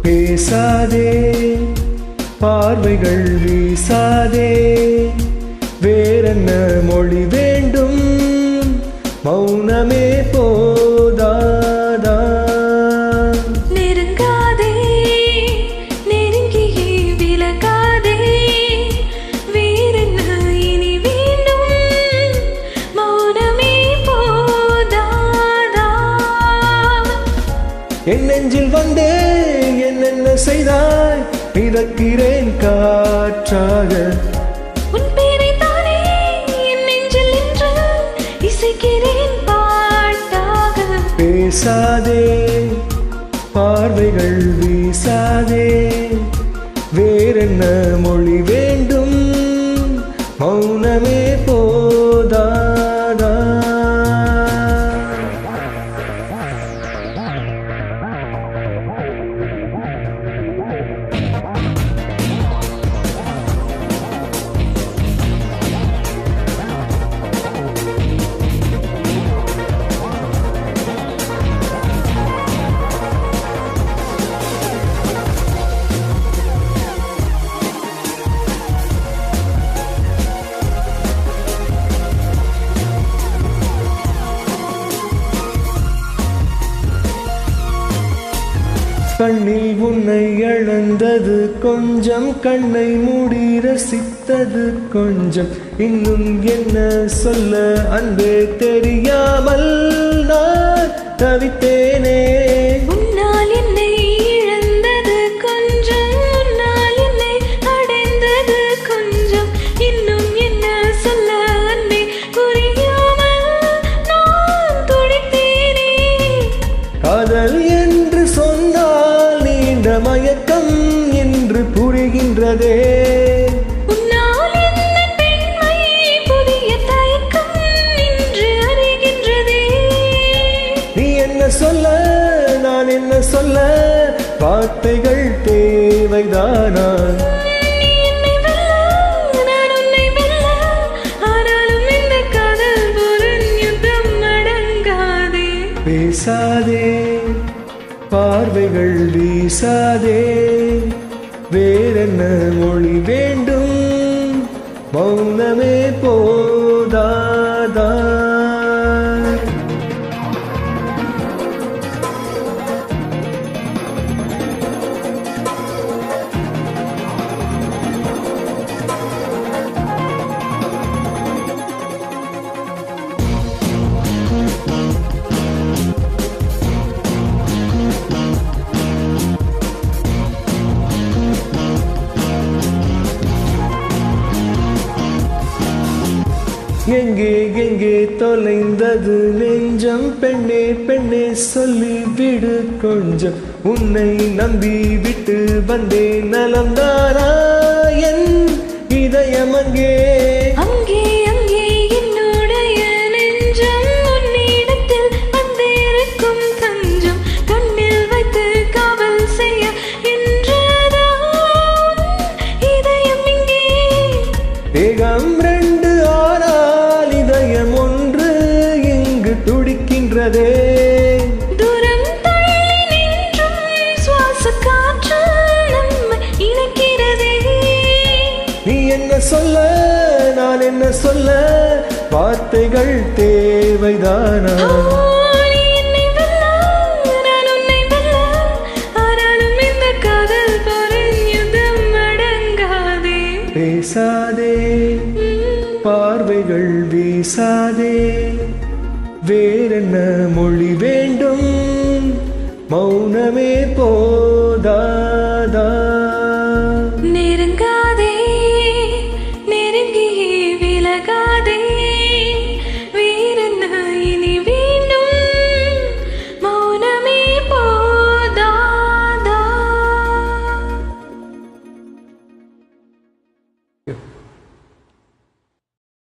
பேசாதே பார்வைகள் வீசாதே வேறென்ன மொழி வேண்டும் மௌனமே போதாதா நெருங்காதே நெருங்கியே விலகாதே வேறென்ன இனி வேண்டும் மௌனமே போதாதா என் நெஞ்சில் வந்தே என்னென்ன செய்தாய் மிதக்கிறேன் காற்றாக உன் பேரை தானே என் நெஞ்சில் நின்று இசைக்கிறேன் பாட்டாக பேசாதே பார்வைகள் வீசாதே வேறென்ன மொழி வேண்டும் மௌனமே போதாதா கண்ணில் உன்னை இழந்தது கொஞ்சம் கண்ணை மூடி ரசித்தது கொஞ்சம் இன்னும் என்ன சொல்ல அன்பே தெரியாமல் நான் தவித்தேனே உன்னால் என்னை இழந்தது கொஞ்சம் உன்னால் என்னை அடைந்தது கொஞ்சம் இன்னும் என்ன சொல்ல அன்பே புரியாமல் நான் துடித்தேனே காதல் என்று சொன்னால் நீண்ட மயக்கம் என்று புரிகின்றதே உன்னால் என்ன பெண்மை புதிய தயக்கம் என்று அறிகின்றதே நீ என்ன சொல்ல நான் என்ன சொல்ல வார்த்தைகள் தேவைதானா நீ என்னை வெல்ல நான் உன்னை வெல்ல ஆனாலும் இந்த காதல் ஒரு யுத்தம் அடங்காதே பேசாதே பார்வைகள் வீசாதே வேறென்ன மொழி வேண்டும் மௌனமே போதாதா எங்கே எங்கே தொலைந்தது நெஞ்சம் பெண்ணே பெண்ணே சொல்லி விடு கொஞ்சம் உன்னை நம்பி விட்டு வந்தேன் நலம்தானா என் இதயம் அங்கே அங்கே அங்கே என்னுடைய நெஞ்சம் உன்னிடத்தில் வந்திருக்கும் தஞ்சம் கண்ணில் வைத்து காவல் செய்ய என்றதா இதயம் இங்கே ஏகம் ரெண்டு ஆனால் இதயம் ஒன்று இங்கு துடிக்கின்றதே தூரம் தள்ளி நின்றும் சுவாச காற்று நம்மை இணைக்கிறதே நீ என்ன சொல்ல நான் என்ன சொல்ல வார்த்தைகள் தேவைதானா நீ என்னை வெல்ல நான் உன்னை வெல்ல ஆனாலும் இந்த காதல் போரின் யுத்தம் அடங்காதே பேசாதே பார்வைகள் வீசாதே வேறென்ன மொழி வேண்டும் மௌனமே போதா